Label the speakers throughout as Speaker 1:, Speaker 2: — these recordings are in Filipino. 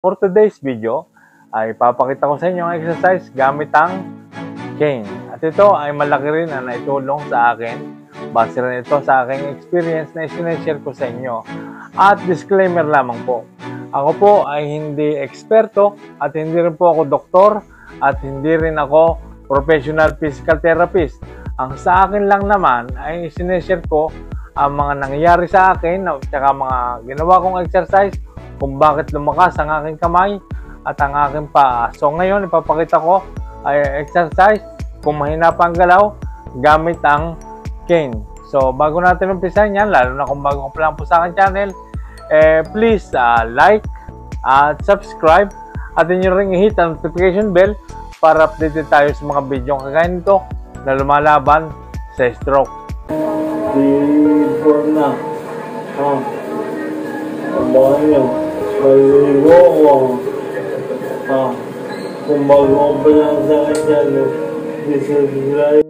Speaker 1: For today's video, ay papakita ko sa inyo ang exercise gamit ang cane. At ito ay malaki rin na naitulong sa akin. Base rin ito sa aking experience na isinashare ko sa inyo. At disclaimer lamang po, ako po ay hindi eksperto at hindi rin po ako doktor at hindi rin ako professional physical therapist. Ang sa akin lang naman ay isinashare ko ang mga nangyayari sa akin at saka mga ginawa kong exercise kung bakit lumakas ang aking kamay at ang aking paa. So ngayon ipapakita ko ay exercise kung mahina pa ang galaw gamit ang cane. So bago natin umpisahan yan, lalo na kung bago ka pa lang po sa aking channel, please like at subscribe at inyo ring i-hit ang notification bell para updated tayo sa mga video kagaya nito na lumalaban sa stroke.
Speaker 2: Di na. Abangan maligo ko. Kung bago pa lang sa kanya, subscribe.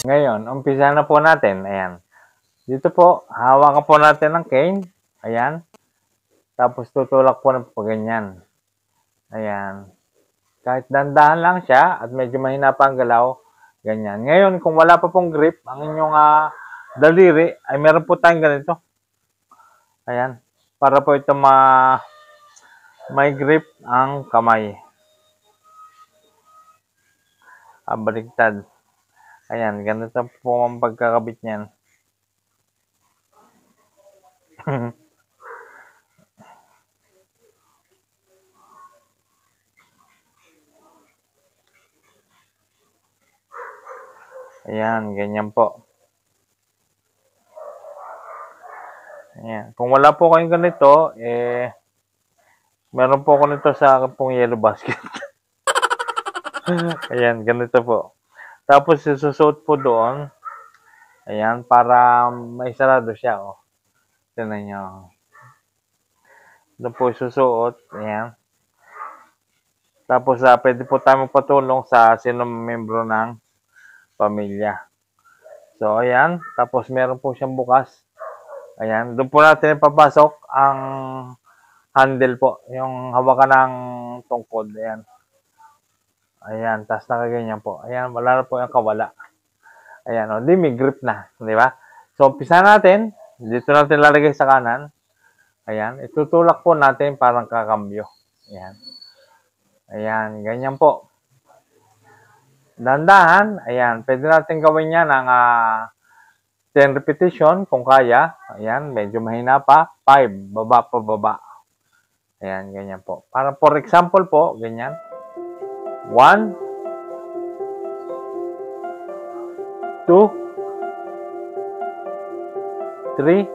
Speaker 1: Ngayon, umpisa na po natin. Ayan. Dito po, hawakan po natin ng cane. Ayan. Tapos tutulak po ng ganyan. Ayan. Kahit dandahan lang siya at medyo mahina pa ang galaw, ganyan. Ngayon, kung wala pa pong grip, ang inyong daliri, ay meron po tayong ganito. Ayan. Para po ito may grip ang kamay. Baliktad. Ayan, ganito po ang pagkakabit niyan. Ayan, ganyan po. Ayan. Kung wala po kayong ganito, meron po ako nito sa akin pong yellow basket. Ayan, ganito po. Tapos susuot po doon. Ayan, para may sarado siya. Oh. Tignan nyo. Doon po susuot. Ayan. Tapos pwede po tayo magpatulong sa sino membro ng pamilya. So, ayan. Tapos meron po siyang bukas. Ayan. Doon po natin ipapasok ang handle po. Yung hawakan ng tungkod. Ayan. Ayan, tapos nakaganyan po. Ayan, wala na po yung kawala. Ayan, o, di may grip na. Di ba? So, umpisa natin. Dito natin lalagay sa kanan. Ayan, itutulak po natin parang kakambyo. Ayan. Ayan, ganyan po. Dandahan, ayan, pwede natin gawin yan ng 10 repetition kung kaya. Ayan, medyo mahina pa. 5, baba pa baba. Ayan, ganyan po. Para for example po, ganyan. 1, 2, 3,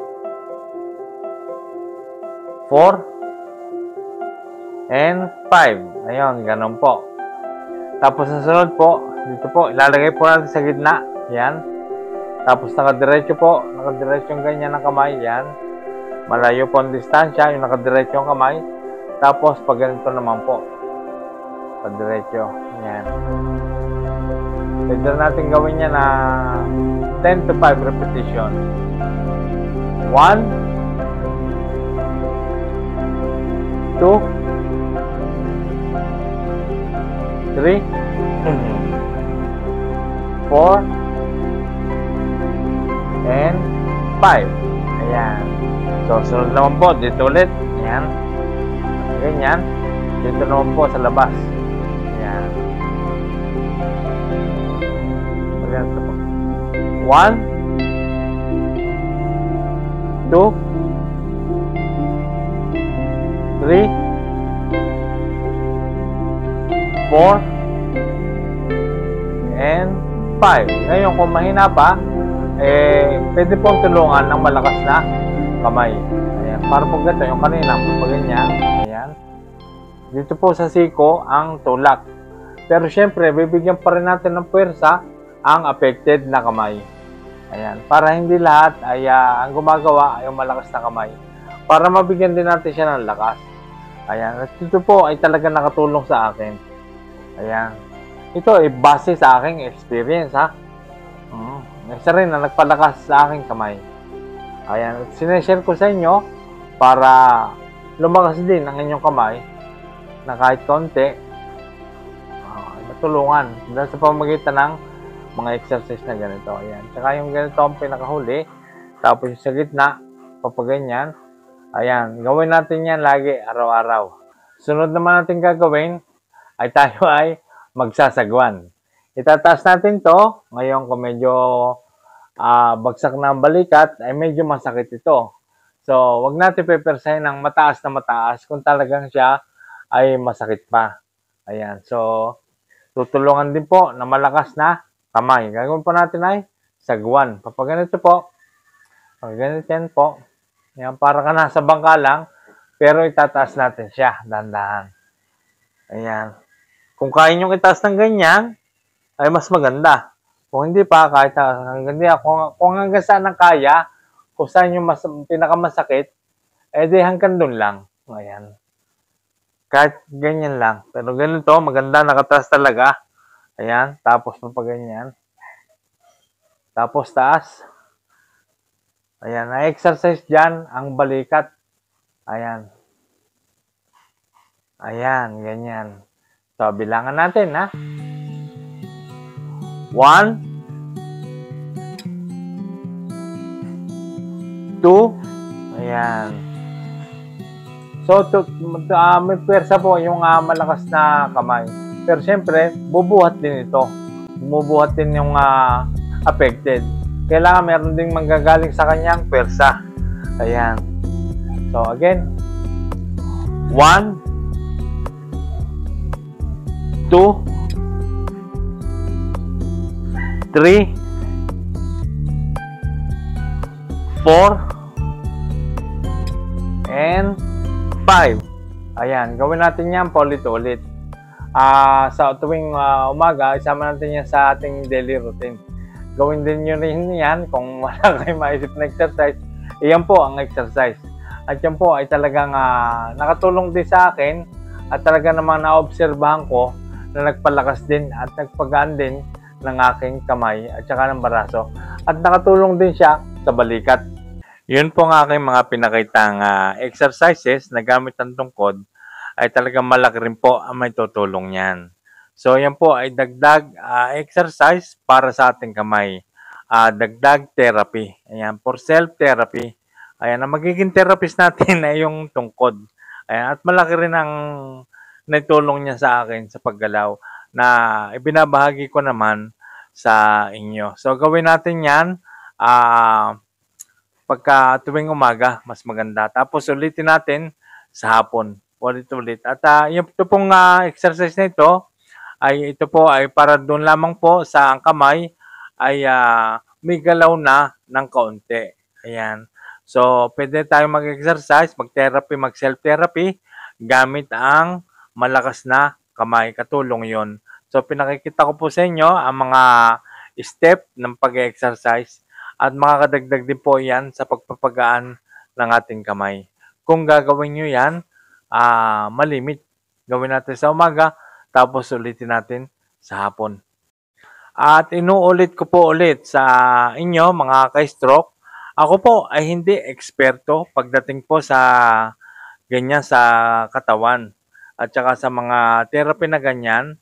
Speaker 1: 4, and 5. Ayun, ganun po. Tapos sa sunod po, dito po, ilalagay po natin sa gitna. Yan. Tapos nakadiretso po, nakadiretso yung ganyan ng kamay. Yan. Malayo po ang distansya, yung nakadiretso yung kamay. Tapos pag ganito naman po. Padiretso. Yan. Pwede natin gawin yan na 10 to 5 repetition. 1, 2, 3, 4, and 5. Ayan. So, sunod naman po. Dito ulit. Ayan. Ganyan. Dito naman po sa labas. Ayan. Ganito po. 1, 2, 3, 4, and 5. Ngayon, kung mahina pa, pwede pong tulungan ng malakas na kamay. Ayan. Ayan, para po ganito, yung kanina, pag ganyan, ayan. Dito po sa siko, ang tulak. Pero syempre, bibigyan pa rin natin ng puwersa ang affected na kamay. Ayan, para hindi lahat ay ang gumagawa ay yung malakas na kamay. Para mabigyan din natin siya ng lakas. Ayan, at ito po ay talaga nakatulong sa akin. Ayan. Ito ay base sa aking experience, ha. Isa rin na nagpalakas sa aking kamay. Ayan, sineshare ko sa inyo para lumakas din ang inyong kamay na kahit konti matulungan dahil sa pamamagitan ng mga exercise na ganito. Ayan. Tsaka yung ganito ang pinakahuli. Tapos yung sa gitna, papaganyan. Ayan, gawin natin yan lagi, araw-araw. Sunod naman natin gagawin ay tayo ay magsasagwan. Itataas natin to. Ngayon kung medyo bagsak na ang balikat, ay medyo masakit ito. So, wag natin pepersahin ng mataas na mataas kung talagang siya ay masakit pa. Ayan. So, tutulungan din po na malakas na kamay. Gagawin po natin ay sagwan. Kapag ganito po, pag ganito yan po, yan, para ka nasa bangka lang, pero itataas natin siya, dahan-dahan. Ayan. Kung kaya nyo itaas ng ganyan, ay mas maganda. Kung hindi pa, kahit hanggang kung hanggang saan ang kaya, kung saan yung pinakamasakit, di hanggang doon lang. Ayan. Kahit ganyan lang. Pero ganito, maganda, nakataas talaga. Ayan. Tapos pa ganyan. Tapos taas. Ayan. Na-exercise dyan ang balikat. Ayan. Ayan. Ganyan. So, bilangan natin, ha. 1, 2, ayan. So, may pwersa po yung malakas na kamay. Pero syempre, bubuhat din ito. Bumubuhat din yung affected. Kailangan meron ding manggagaling sa kanyang pwersa. Ayan. So, again. 1, 2, 3, 4, and 5. Ayan, gawin natin yan paulit-ulit. Sa tuwing umaga, isama natin yan sa ating daily routine. Gawin din nyo rin yan kung wala kayong maisip na exercise. Iyan po ang exercise. At yan po ay talagang nakatulong din sa akin at talaga namang naobserbahan ko na nagpalakas din at nagpagaan din ng aking kamay at saka ng baraso. At nakatulong din siya sa balikat. Yun po ang aking mga pinakitang exercises na gamit ang tungkod ay talagang malaki rin po ang may tutulong niyan. So yan po ay dagdag exercise para sa ating kamay. Dagdag therapy. Ayan, for self-therapy. Ayan, ang magiging therapist natin ay yung tungkod. Ayan, at malaki rin ang naitulong niya sa akin sa paggalaw na ibinabahagi ko naman sa inyo. So, gawin natin yan pagka tuwing umaga, mas maganda. Tapos, ulitin natin sa hapon. Ulit-ulit. At ito pong exercise na ito po ay para doon lamang po sa ang kamay ay may galaw na ng kaunti. Ayan. So, pwede tayong mag-exercise, mag-therapy, mag-self-therapy gamit ang malakas na kamay, katulong yon. So, pinakikita ko po sa inyo ang mga step ng pag-exercise at makakadagdag din po yan sa pagpapagaan ng ating kamay. Kung gagawin nyo yan, malimit. Gawin natin sa umaga, tapos ulitin natin sa hapon. At inuulit ko po ulit sa inyo, mga ka-stroke, ako po ay hindi eksperto pagdating po sa ganyan sa katawan. At saka sa mga therapy na ganyan,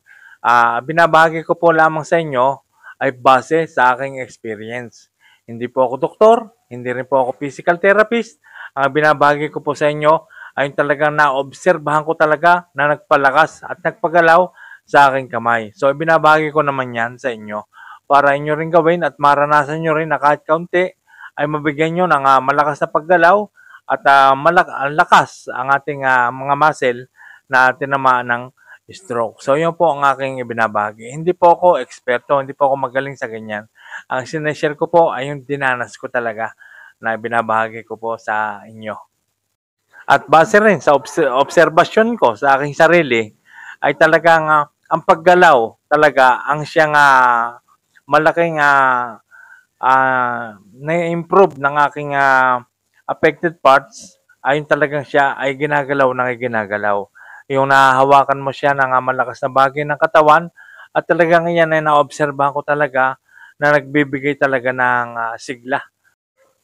Speaker 1: binabahagi ko po lamang sa inyo ay base sa aking experience. Hindi po ako doktor, hindi rin po ako physical therapist. Ang binabahagi ko po sa inyo ay talagang naobserbahan ko talaga na nagpalakas at nagpagalaw sa aking kamay. So, binabahagi ko naman yan sa inyo para inyo rin gawin at maranasan nyo rin na kahit kaunti ay mabigyan nyo ng malakas na paggalaw at lakas ang ating mga muscle na tinamaan ng stroke. So, yun po ang aking ibinabahagi. Hindi po ako eksperto, hindi po ako magaling sa ganyan. Ang sineshare ko po ay yung dinanas ko talaga na ibinabahagi ko po sa inyo. At base rin sa obserbasyon ko sa aking sarili, ay talagang ang paggalaw talaga ang siyang malaking na-improve ng aking affected parts ay talagang siya ay ginagalaw ng ginagalaw. Yung nahahawakan mo siya ng malakas na bagay ng katawan at talagang yan ay naobserbahan ko talaga na nagbibigay talaga ng sigla.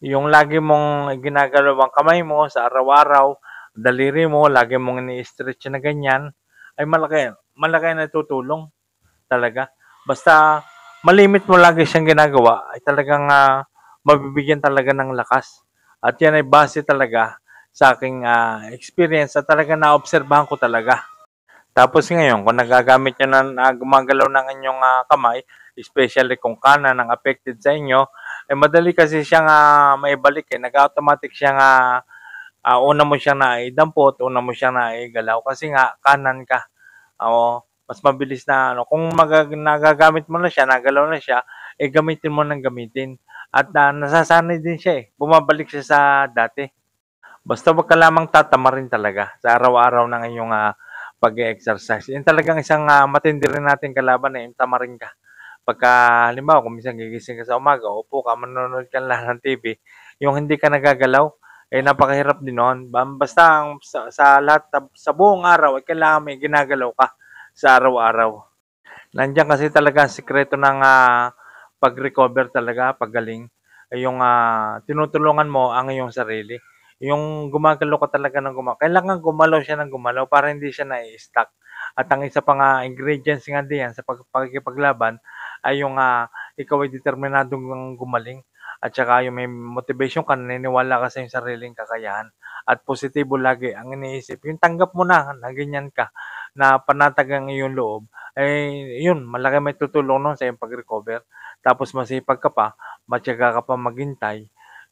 Speaker 1: Yung lagi mong ginagalaw ang kamay mo sa araw-araw, daliri mo, lagi mong ini-stretch na ganyan, ay malaki na tutulong talaga. Basta malimit mo lagi siyang ginagawa, ay talagang mabibigyan talaga ng lakas. At yan ay base talaga sa aking experience at talaga naobserbahan ko talaga. Tapos ngayon, kung nagagamit nyo na gumagalaw ng inyong kamay, especially kung kanan ang affected sa inyo, ay madali kasi siyang maibalik eh. Nag-automatic siyang una mo siyang naidampot, una mo siyang naigalaw kasi nga kanan ka. Mas mabilis na kung nagagamit mo na siya, nagalaw na siya, eh gamitin mo nang gamitin. At nasasanay din siya eh. Bumabalik siya sa dati. Basta wag ka lamang tatamarin talaga sa araw-araw ng inyong pag-exercise. Yan talagang isang matindi rin natin kalaban na yung tamarin ka. Pagka, halimbawa, kung minsan gigising ka sa umaga, upo ka, manonood ka lang ng TV, yung hindi ka nagagalaw, eh napakahirap din noon. Basta sa lahat, sa buong araw, eh, kailangan may ginagalaw ka sa araw-araw. Nandiyan kasi talaga ang sikreto ng pag-recover talaga, paggaling. Ay yung tinutulungan mo ang iyong sarili. Yung gumagalaw ka talaga ng gumalaw. Kailangan gumalaw siya ng gumalaw para hindi siya na-stuck. At ang isa pang ingredients nga diyan sa pagkikipaglaban ay yung ikaw ay determinadong gumaling. At saka yung may motivation ka, naniniwala ka sa iyong sariling kakayahan. At positibo lagi ang iniisip. Yung tanggap mo na ganyan ka, na panatag ang iyong loob, ay yun, malaki may tutulong nun sa iyong pag-recover. Tapos masipag ka pa, matyaga ka pa maghintay,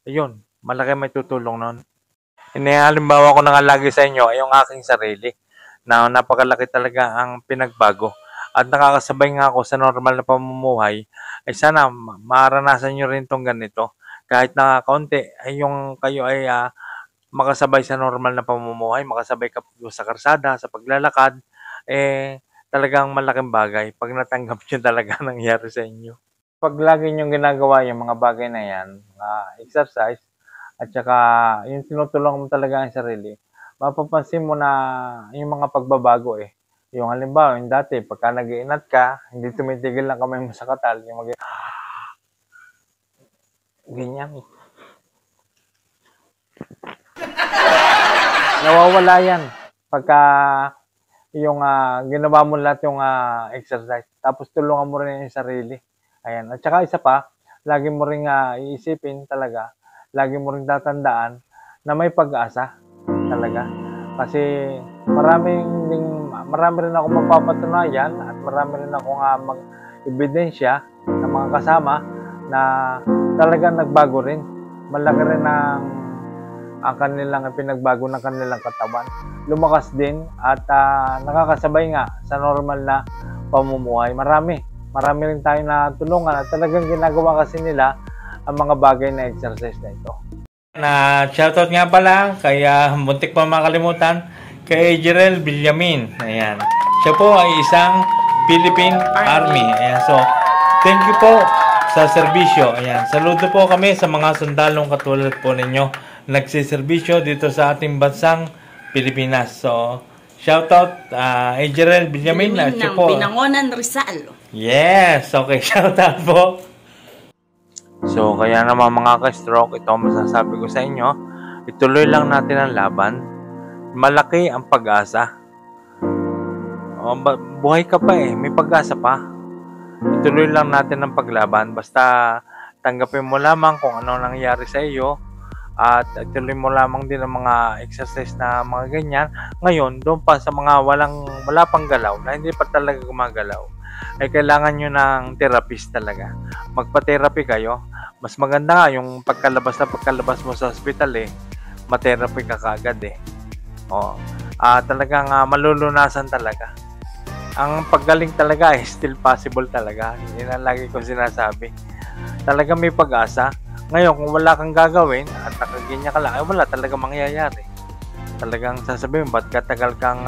Speaker 1: yun, malaki may tutulong nun. Inihalimbawa ko na nga lagi sa inyo ay yung aking sarili na napakalaki talaga ang pinagbago at nakakasabay nga ako sa normal na pamumuhay ay sana maranasan nyo rin tong ganito kahit na kaunti ay yung kayo ay makasabay sa normal na pamumuhay, makasabay ka sa karsada, sa paglalakad, eh talagang malaking bagay pag natanggap nyo talaga nangyari sa inyo. Pag lagi nyo ginagawa yung mga bagay na yan, exercise, at saka yung tinutulong mo talaga ang sarili, mapapansin mo na yung mga pagbabago eh. Yung halimbawa, yung dati, pagka nag-iinat ka, hindi tumitigil lang kamay mo sa katal, yung ganyan. Nawawala yan pagka yung ginawa mo lahat yung exercise, tapos tulungan mo rin yung sarili. Ayan. At saka isa pa, lagi mo rin iisipin talaga, lagi mo rin tatandaan na may pag-asa talaga. Kasi marami rin ako mapapatunayan at marami rin ako mag-ebidensya ng mga kasama na talagang nagbago rin. Malaki rin ang kanilang pinagbago ng kanilang katawan. Lumakas din at nakakasabay nga sa normal na pamumuhay. Marami rin tayo na tulungan at talagang ginagawa kasi nila ang mga bagay na exercise na ito. Shoutout nga pala kay muntik pa makalimutan kay Jerel Villamin. Ayan. Siya po ay isang Philippine Army. Ayan. So, thank you po sa serbisyo. Ayan. Saludo po kami sa mga sundalong katulad po ninyo nagsiservisyo dito sa ating bansang Pilipinas. So, shoutout Jerel Villamin.
Speaker 3: Siya po Binangonan Rizal.
Speaker 1: Yes. Okay. Shoutout po. So, kaya naman mga ka-stroke, ito ang masasabi ko sa inyo, ituloy lang natin ang laban. Malaki ang pag-asa. Buhay ka pa eh, may pag-asa pa. Ituloy lang natin ang paglaban. Basta tanggapin mo lamang kung ano nangyari sa iyo at ituloy mo lamang din ang mga exercise na mga ganyan. Ngayon, doon pa sa mga wala pang galaw, na hindi pa talaga gumagalaw, ay kailangan nyo ng therapist talaga. Magpa-therapy kayo. Mas maganda nga yung pagkalabas mo sa hospital eh, ma-therapy ka kaagad eh. Talagang malulunasan talaga. Ang paggaling talaga eh, still possible talaga. Yun ang lagi ko sinasabi. Talaga may pag-asa. Ngayon, kung wala kang gagawin at nakaganyan ka lang, ay wala talaga mangyayari. talagang sasabihin, ba't katagal kang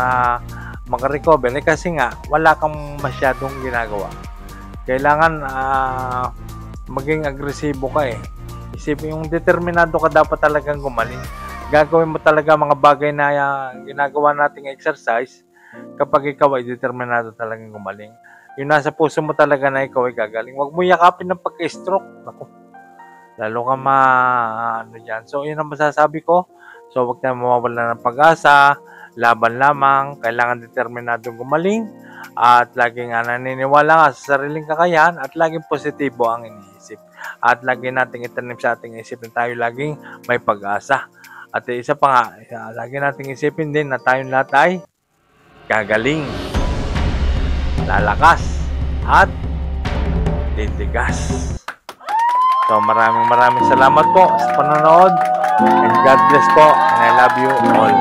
Speaker 1: makarecover? Kasi nga, wala kang masyadong ginagawa. Kailangan maging agresibo ka eh. Isipin, yung determinado ka dapat talagang gumaling. Gagawin mo talaga mga bagay na ginagawa nating exercise kapag ikaw ay determinado talagang gumaling. Yung nasa puso mo talaga na ikaw ay gagaling. Huwag mo yakapin ng pagka-stroke. Naku, lalo ka dyan. So, yun ang masasabi ko. So, huwag na mawawala ng pag-asa. Laban lamang. Kailangan determinadong gumaling. At laging naniniwala ka sa sariling kakayahan. At laging positibo ang iniisip. At laging nating itanim sa ating isip na tayo laging may pag-asa. At isa pa nga, lagi nating isipin din na tayong lahat ay gagaling, lalakas, at titigas. So maraming salamat po sa panonood. And God bless po. And I love you all.